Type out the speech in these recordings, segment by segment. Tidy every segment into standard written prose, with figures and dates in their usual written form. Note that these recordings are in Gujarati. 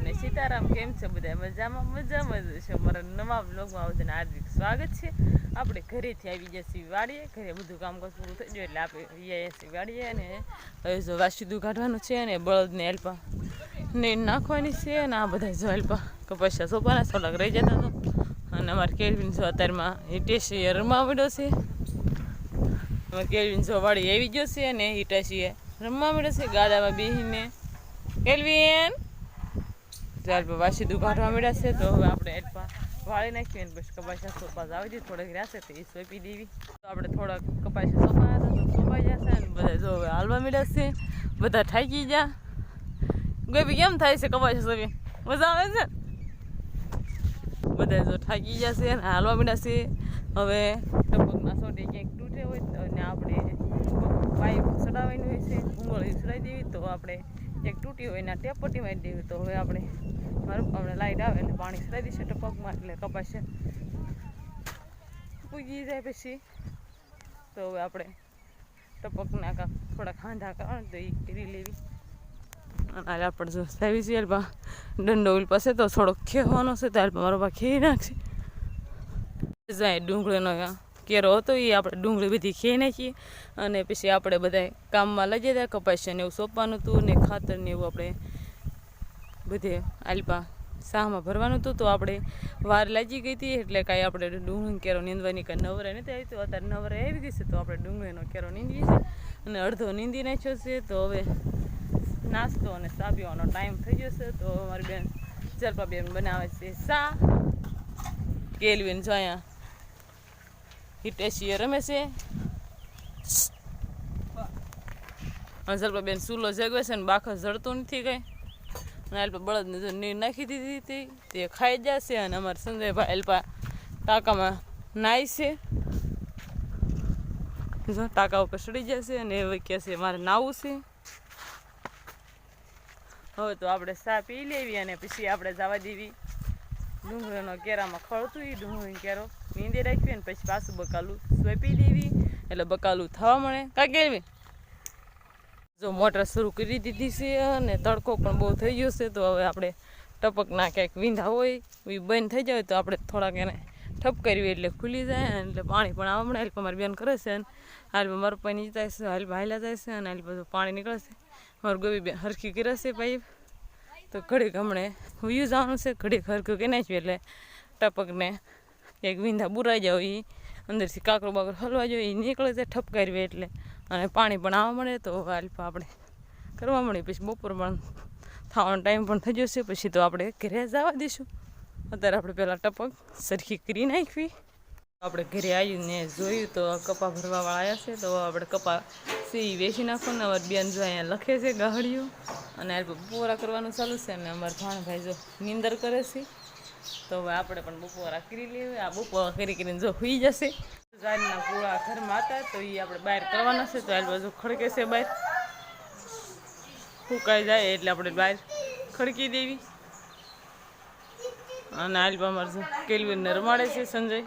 ને સીતારામ. કેમ છે બધા? મજામાં મજામાં છે. અમારા નવા બ્લોગમાં બધાને હાર્દિક સ્વાગત છે. આપણે ઘરેથી આવી જઈએ વાડીએ, ઘરે બધું કામકાજ પૂરું થઈ ગયું એટલે આપણે જઈએ વાડીએ. અને હવે જો વાસીદું કાઢવાનું છે અને બળદને હેલ્પા ને નાખવાની છે. અને આ બધા જો હેલ્પા કપાસિયા સોપાના થોડાક રહી જતા હતો. અને અમારે કેળવીને જો અત્યારમાં હિટેશીએ રમવા મળ્યો છે. અમારે કેળવીને જો વાડી આવી ગયો છે અને હિટેશીએ રમવા મળ્યો છે ગાડામાં બેસીને. કેલ્વિન ચાલ વાસીદું કાઢવા મળ્યા છે. તો હવે આપણે હેલ્પા વાળી નાખીએ ને પછી કપાસિયા સોપા આવી દઈએ. થોડાક રહેશે તો એ સોંપી દેવી. તો આપણે થોડાક કપાસિયા સોપાયા હતા તો સોપાઈ જશે. અને બધા જો હવે હાલવા મળ્યા છે. બધા થાકી ગયા. ગોપી કેમ થાય છે કપાસિયા સોપી? મજા આવે છે? બધા જો થાકી ગયા છે અને હાલવા મળ્યા છે. હવે ટપકના સોટી ક્યાંક તૂટે હોય તો અને આપણે પાઇપ ચડાવવાની હોય છે, ભૂંગળી ચડાવી દેવી. તો આપણે એક તૂટી હોય એના ટેપ પટ્ટી મારી દેવી. તો હવે આપણે મારું હમણાં લાઈટ આવે એટલે પાણી ચડાવી દઈશે ટપકમાં, એટલે કપાસિયા પૂગી જાય પછી. તો હવે આપણે ટપકના થોડાક ખાંધા કરવાના તો એ કરી લેવી. અને આપણે જો લાવી છીએ હાલપા દંડો ઓલ પાસે તો થોડોક ખેવાનો છે તો હાલપા મારો પા ખેઈ નાખશે. જાય ડુંગળીનો કેરો હતો એ આપણે ડુંગળી બધી ખેઈ નાખીએ. અને પછી આપણે બધા કામમાં લઈ જતા કપાસિયાને એવું સોંપવાનું હતું ને ખાતર ને એવું આપણે બધે આલપા શાહમાં ભરવાનું હતું. તો આપણે વાર લાગી ગઈ હતી એટલે કાંઈ આપણે ડુંગળી કેરો નીંદવાની કાંઈ નવરાઈ નથી આવી. તો અત્યારે નવરાઈ આવી ગઈ છે તો આપણે ડુંગળીનો કેરો નીંદવી છે અને અડધો નીંદી નાખ્યો છે. તો હવે નાસ્તો અને ચા પીવાનો ટાઈમ થઈ જશે. તો અમારી બેન જલપા બેન બનાવે છે ચા. કેલ્વિન જો અહીંયા હિટેશીએ રમે છે. જલપા બેન ચૂલો જગવે છે ને બાખર જડતું નથી કઈ. અને અલ્પા બળદને જો નીર નાખી દીધી હતી તે ખાઈ જશે. અને અમારા સંજયભાઈ અલ્પા ટાંકામાં નાય છે. જો ટાંકા ઉપર ચડી જશે અને હવે કહે છે મારે નાવું છે. હવે તો આપણે ચા પી લેવી અને પછી આપણે જવા દેવી ડુંગળીનો કેરામાં ખળતું એ ડુંગળીનો કેરો નીંદે રાખવી. અને પછી પાછું બકાલું સોંપી દેવી એટલે બકાલું થવા મળે. કાં કેવી જો મોટર શરૂ કરી દીધી છે અને તડકો પણ બહુ થઈ ગયો છે. તો હવે આપણે ટપકના ક્યાંક વીંધા હોય એ બંધ થઈ જાય તો આપણે થોડાક એને ઠપ કરવી એટલે ખુલી જાય. એટલે પાણી પણ આવવા મળે. હાલ મારી બેન કરે છે અને હાલ મારું પાણી જાય છે, હાલ હાલ્યા જાય છે અને હાલ બધું પાણી નીકળે છે. મારું ગોબી બેન હરખી કરે છે પાઇપ. તો ઘડીક હમણે વયું જવાનું છે, ઘડીક હરખું કે નાખ્યું એટલે ટપકને એક વીંધા બુરાઈ જાવ એ અંદરથી કાકરો બાકરો હલવા જોઈએ એ નીકળે છે ઠપ કરવી એટલે. અને પાણી પણ આવવા મળે તો હાલ્પા આપણે કરવા મળે. પછી બપોર પણ થવાનો ટાઈમ પણ થઈ જશે પછી તો આપણે ઘરે જવા દઈશું. અત્યારે આપણે પહેલાં ટપક સરખી કરી નાખવી. આપણે ઘરે આવીને જોયું તો કપા ભરવાવાળા આવ્યા છે. તો આપણે કપા સી વેચી નાખવાનું. અમારી બેન જો અહીંયા લખે છે ગાહડિયું અને હાલ બપોરા કરવાનું ચાલુ છે. અને અમારા ભાણભાઈ જો નીંદર કરે છે. તો હવે આપણે પણ બપોરા કરી લઈએ. આ બપોરા કરીને જો સુઈ જશે. જારના પૂળા ઘરમાં હતા તો એ આપણે બહાર કરવાના છે. તો હાલ બાજુ ખડકે છે બહાર ફૂંકાઈ જાય એટલે આપણે બહાર ખડકી દેવી. અને હાલ અમારે જો કેલ્વિનને રમાડે છે સંજય.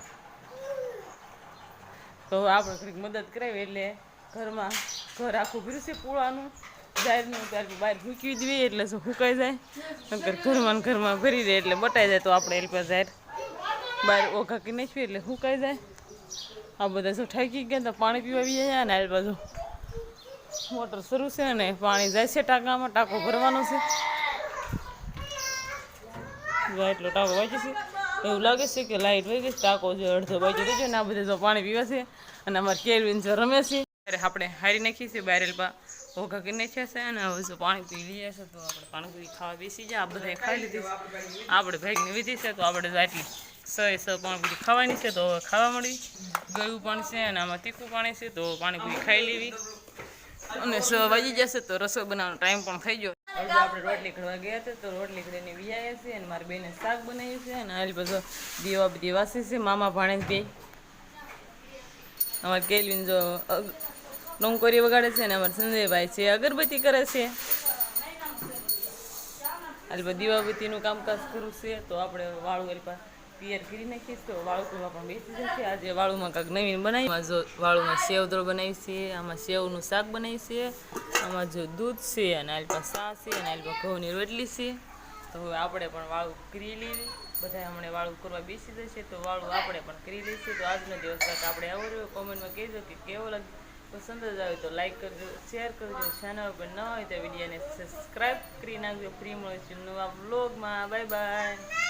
તો આપણે ઘડીક મદદ કરાવી એટલે ઘરમાં ઘર આખું ભર્યું છે પૂળાનું જાહેરનું. ત્યારથી બહાર ફૂંકી દઈએ એટલે શું ફૂંકાઈ જાય. નકર ઘરમાં ભરી દે એટલે બટાઈ જાય. તો આપણે એ પર જાહેર બહાર ઓઘા કરી નાખીએ એટલે ફૂંકાઈ જાય. આ બધા શું ઠાકી ગયા તો પાણી પીવા આવી જાય. અને આ બાજુ મોટર શરૂ છે અને પાણી જાય છે ટાંકામાં. ટાંકો ભરવાનો છે એટલો ટાંકો વાંચે છે. એવું લાગે છે કે લાઇટ વહી ગઈ. ટાંકો જો અડધો બાજુ રહી જાય ને આ બધા જો પાણી પીવા છે. અને અમારે કેલ્વિન જો રમે છે. ત્યારે આપણે હારી નાખીએ છીએ બહાર એલપા ઓઘા કરી નાખ્યા છે. અને હવે જો પાણી પી લઈએ છે તો આપણે પાણીપુરી ખાવા બેસી જાય. આ બધાએ ખાઈ લીધી છે. આપણે ભાઈની વિધિ છે તો આપણે આટલી સ પાણીપુરી ખાવાની છે. તો હવે ખાવા મળી ગયું પણ છે અને આમાં તીખું પાણી છે. તો પાણીપુરી ખાઈ લેવી અને 6 વાગી જશે તો રસોઈ બનાવવાનો ટાઈમ પણ થઈ ગયો. હવે આપણે રોટલી ઘડવા ગયા હતા તો રોટલી ઘડીને વિયાયા છે. અને મારી બેને શાક બનાવ્યું છે. અને હાલ બધો દીવા બધી વાસી છે. મામા ભાણે બે અમારે કેલ્વિન જો ડોંકોરી વગાડે છે. અને અમારે સંજયભાઈ છે અગરબત્તી કરે છે. હાલ દીવાબત્તીનું કામકાજ કરવું છે. તો આપણે વાળું એલપા તૈયાર કરી નાખીએ. તો વાળું કરવા પણ બેસી જશે. આજે વાળુમાં કાંઈક નવીન બનાવી જો વાળુમાં સેવદળ બનાવી છે. આમાં સેવનું શાક બનાવી છે. આમાં જો દૂધ છે અને આલપા ચા છે અને આલપા ઘઉંની રોટલી છે. તો હવે આપણે પણ વાળું કરી લેવી. બધા હમણાં વાળું કરવા બેસી જશે તો વાળું આપણે પણ કરી લઈશું. તો આજનો દિવસ તક આપણે આવો રહ્યો. કોમેન્ટમાં કહેજો કે કેવો લાગે. પસંદ જ આવે તો લાઈક કરજો, શેર કરજો. ચેનલ પર ન હોય તો વિડીયોને સબસ્ક્રાઈબ કરી નાખજો. ફ્રી મળીશું નવા વ્લોગમાં. Bye bye.